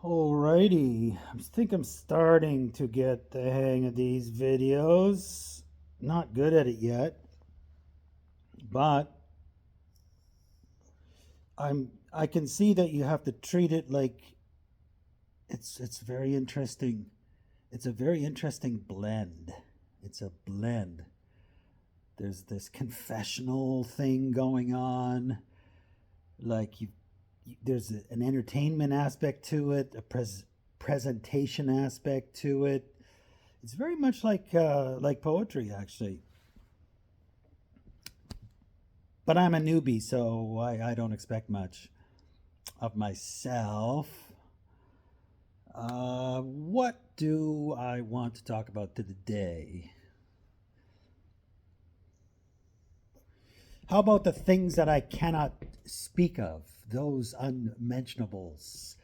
Alrighty, I think I'm starting to get the hang of these videos. Not good at it yet, but I can see that you have to treat it like it's very interesting. It's a very interesting blend. It's a blend. There's this confessional thing going on, like there's an entertainment aspect to it, a presentation aspect to it. It's very much like poetry, actually. But I'm a newbie, so I don't expect much of myself. What do I want to talk about today? How about the things that I cannot speak of, those unmentionables,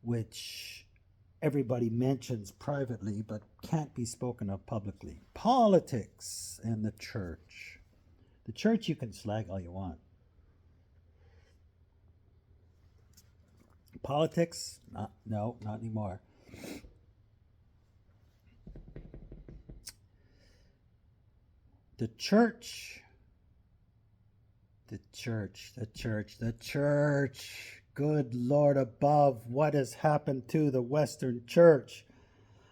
which everybody mentions privately but can't be spoken of publicly? Politics and the church. The church you can slag all you want. Politics? No, not anymore. The church. The church. Good Lord above, what has happened to the Western church?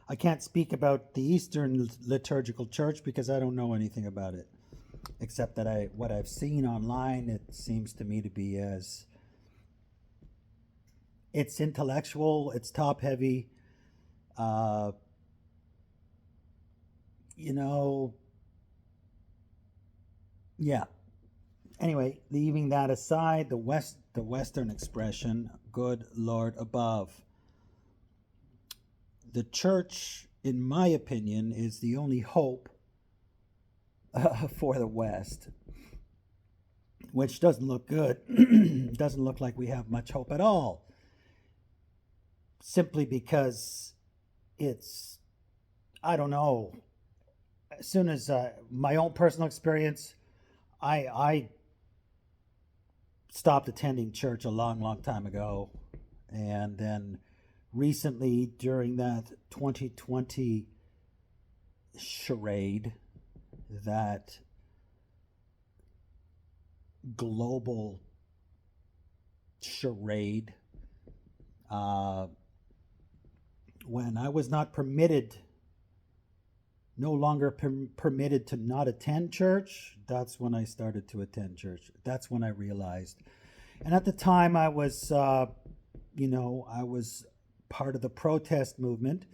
I can't speak about the Eastern liturgical church because I don't know anything about it, except that what I've seen online, it seems to me to be as it's intellectual, it's top heavy. Uh, you know, yeah. Anyway, leaving that aside, the Western expression, good Lord above. The church, in my opinion, is the only hope for the West, which doesn't look good. Doesn't look like we have much hope at all, simply because it's, I don't know, as soon as my own personal experience, I stopped attending church a long time ago. And then recently, during that 2020 charade, that global charade, uh, when I was not permitted, no longer permitted to not attend church, that's when I started to attend church. That's when I realized. And at the time, I was, I was part of the protest movement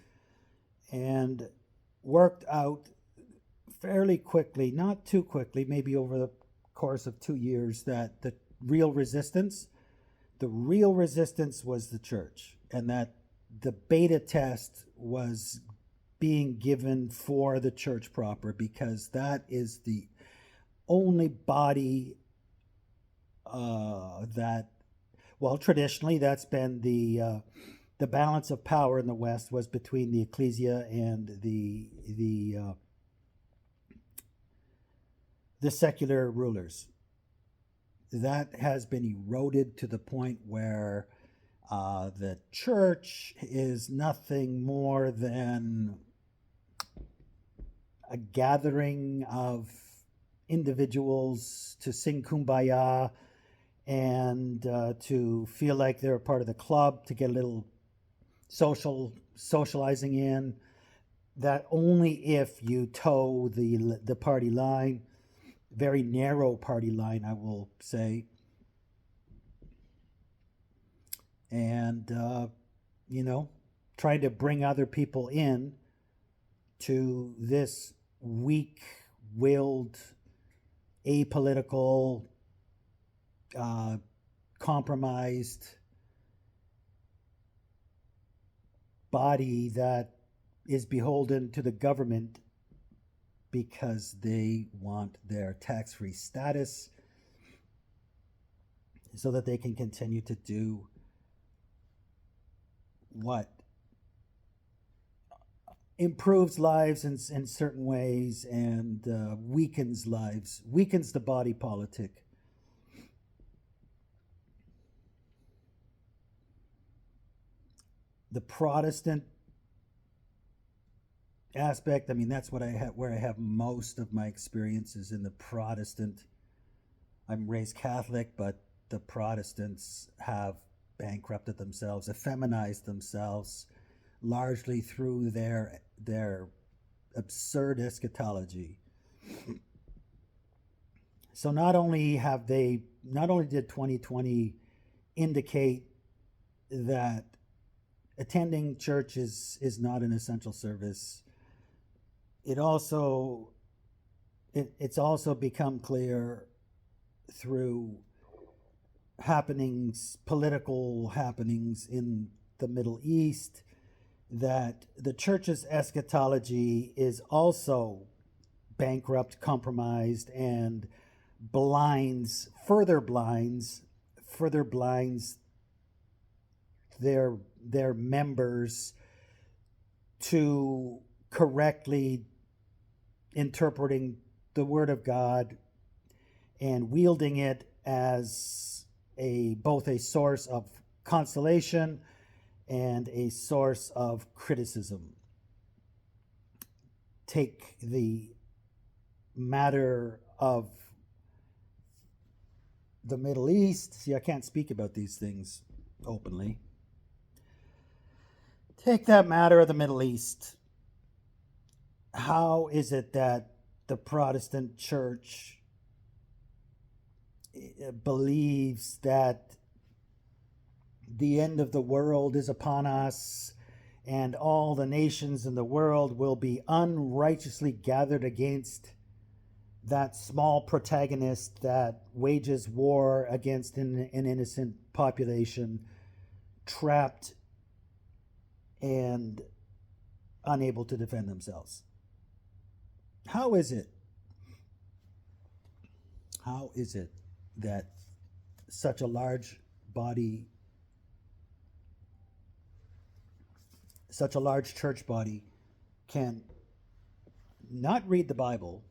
and worked out fairly quickly, not too quickly, maybe over the course of 2 years, that the real resistance was the church, and that the beta test was being given for the church proper, because that is the only body that, well, traditionally that's been the balance of power in the West was between the ecclesia and the secular rulers. That has been eroded to the point where the church is nothing more than a gathering of individuals to sing kumbaya and to feel like they're a part of the club, to get a little socializing in. That only if you toe the party line, very narrow party line, I will say, and you know, trying to bring other people in to this weak-willed, apolitical, uh, compromised body that is beholden to the government because they want their tax-free status so that they can continue to do what improves lives in certain ways and weakens lives, weakens the body politic. the Protestant aspect, I mean, that's what I have, where I have most of my experiences in the Protestant. I'm raised Catholic, but the Protestants have bankrupted themselves, effeminized themselves, largely through their absurd eschatology. So not only did 2020 indicate that attending church is not an essential service, it's also become clear through political happenings in the Middle East, that the church's eschatology is also bankrupt, compromised, and further blinds their members to correctly interpreting the Word of God and wielding it as both a source of consolation and a source of criticism. Take the matter of the Middle East. See, I can't speak about these things openly. Take that matter of the Middle East. How is it that the Protestant church believes that the end of the world is upon us and all the nations in the world will be unrighteously gathered against that small protagonist that wages war against an innocent population, trapped and unable to defend themselves? How is it that such a large church body can not read the Bible,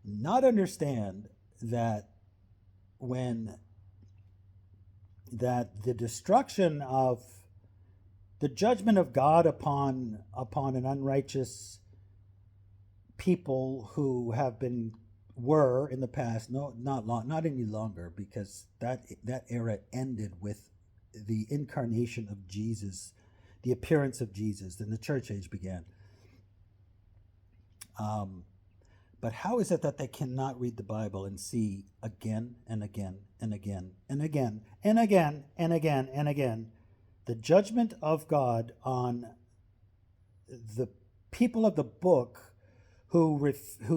not understand that the destruction of the judgment of God upon an unrighteous people who were in the past, not any longer, because that era ended with the incarnation of Jesus, the appearance of Jesus, and the church age began. But how is it that they cannot read the Bible and see again and again and again and again and again and again and again the judgment of God on the people of the book who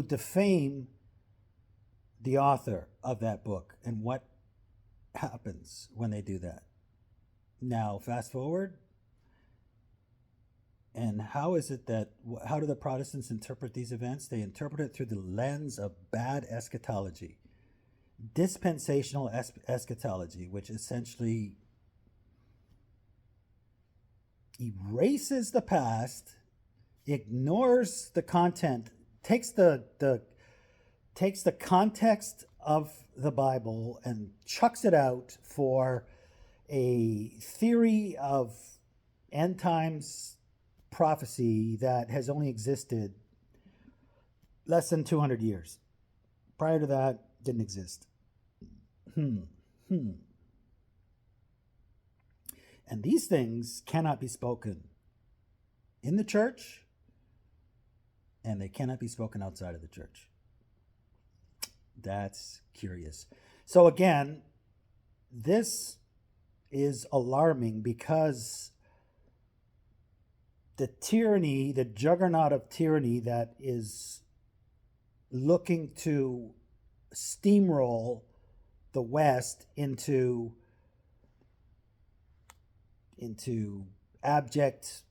defame the author of that book? And what happens when they do that? Now, fast forward. And how do the Protestants interpret these events? They interpret it through the lens of bad eschatology, dispensational eschatology, which essentially erases the past, ignores the content, takes the context of the Bible and chucks it out for a theory of end times prophecy that has only existed less than 200 years. Prior to that, didn't exist. And these things cannot be spoken in the church, and they cannot be spoken outside of the church. That's curious. So again, this is alarming because the juggernaut of tyranny that is looking to steamroll the West into abject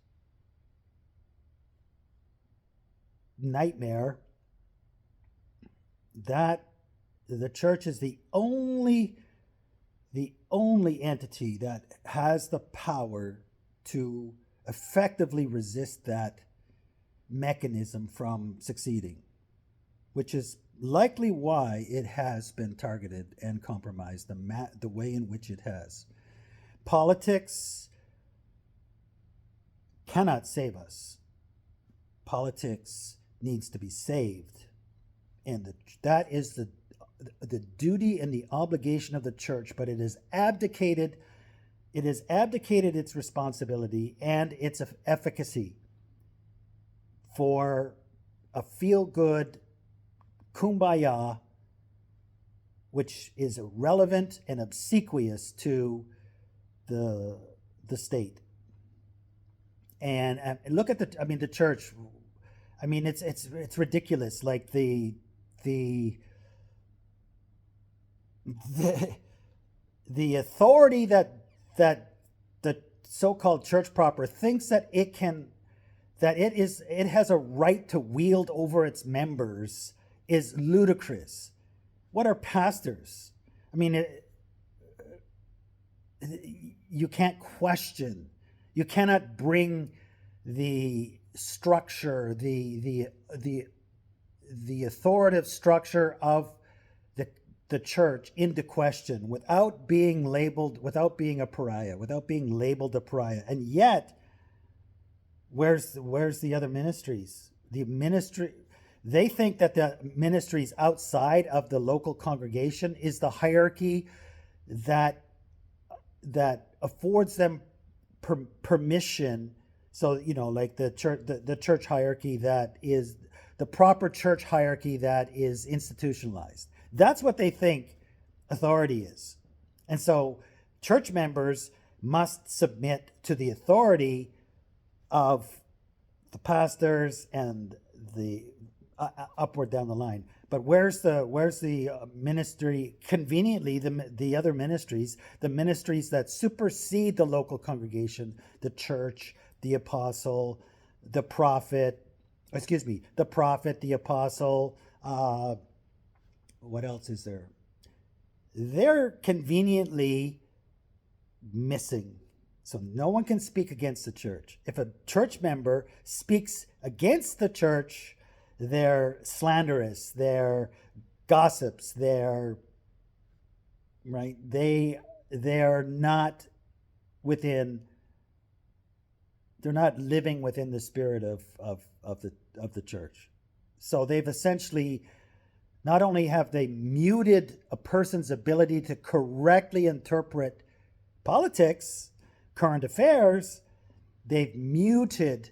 nightmare, that the church is the only entity that has the power to effectively resist that mechanism from succeeding, which is likely why it has been targeted and compromised the way in which it has. Politics cannot save us. Politics needs to be saved. And that is the duty and the obligation of the church, but it has abdicated its responsibility and its efficacy for a feel-good kumbaya, which is irrelevant and obsequious to the state. And look at the church. I mean, it's ridiculous. Like the authority that the so-called church proper thinks that it has a right to wield over its members is ludicrous. What are pastors? I mean, you can't question. You cannot bring the structure, the authoritative structure of the church into question without being a pariah, without being labeled a pariah. And yet, where's the other ministries? They think that the ministries outside of the local congregation is the hierarchy that affords them permission. So, like the church hierarchy that is the proper church hierarchy that is institutionalized. That's what they think authority is. And so church members must submit to the authority of the pastors and the upward down the line. But where's the ministry? Conveniently, the other ministries, the ministries that supersede the local congregation, the church, the apostle, the prophet, the apostle, what else is there? They're conveniently missing. So no one can speak against the church. If a church member speaks against the church, they're slanderous, they're gossips, they're not living within the spirit of the church. So they've essentially, not only have they muted a person's ability to correctly interpret politics, current affairs, they've muted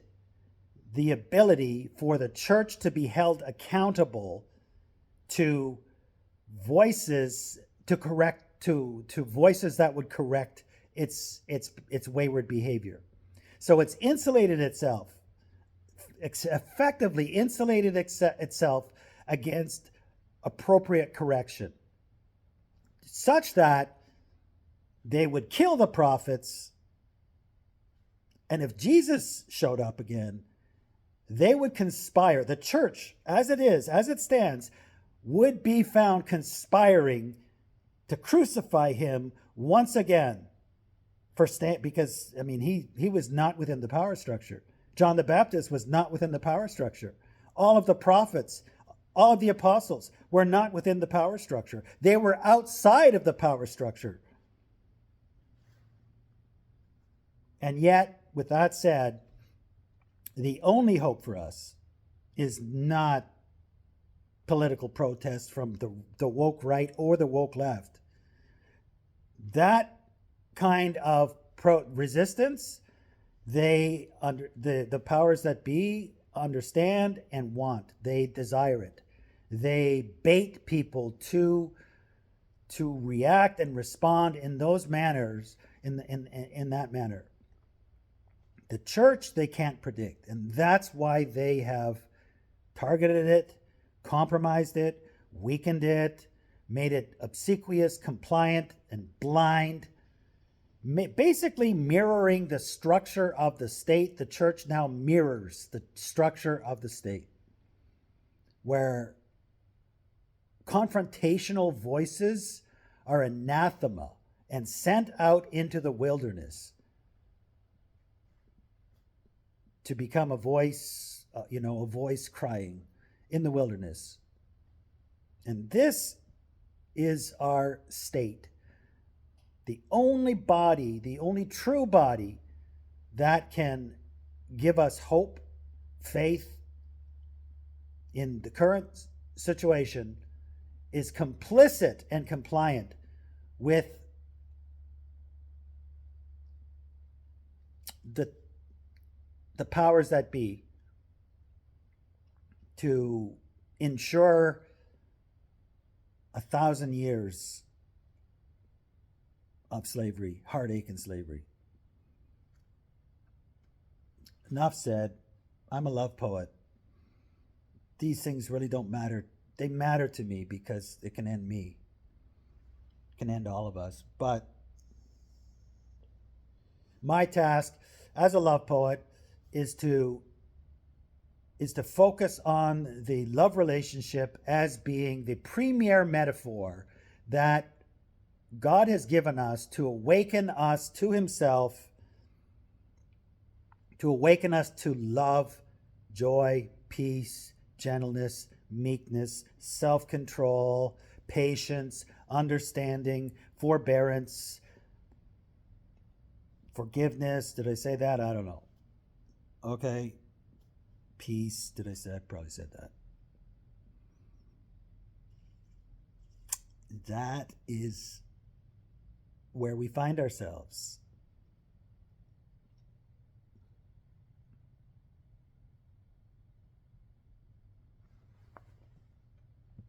the ability for the church to be held accountable to voices voices that would correct its wayward behavior. So it's insulated itself, effectively insulated itself against appropriate correction, such that they would kill the prophets, and if Jesus showed up again, they would conspire. The church, as it stands, would be found conspiring to crucify him once again because he was not within the power structure. John the Baptist was not within the power structure. All of the prophets, all of the apostles were not within the power structure. They were outside of the power structure. And yet, with that said, the only hope for us is not political protest from the woke right or the woke left. That kind of resistance, the powers that be understand and want. They desire it. They bait people to react and respond in those manners, in that manner. The church, they can't predict, and that's why they have targeted it, compromised it, weakened it, made it obsequious, compliant, and blind, basically mirroring the structure of the state. The church now mirrors the structure of the state, where confrontational voices are anathema and sent out into the wilderness to become a voice crying in the wilderness. And this is our state. The only body, the only true body that can give us hope, faith in the current situation is complicit and compliant with the powers that be to ensure 1,000 years of slavery, heartache and slavery. Enough said. I'm a love poet. These things really don't matter. They matter to me because it can end me. It can end all of us. But my task as a love poet is to focus on the love relationship as being the premier metaphor that God has given us to awaken us to himself, to awaken us to love, joy, peace, gentleness, meekness, self-control, patience, understanding, forbearance, forgiveness. Did I say that? I don't know. Okay. Peace. Did I say? I probably said that. That is where we find ourselves.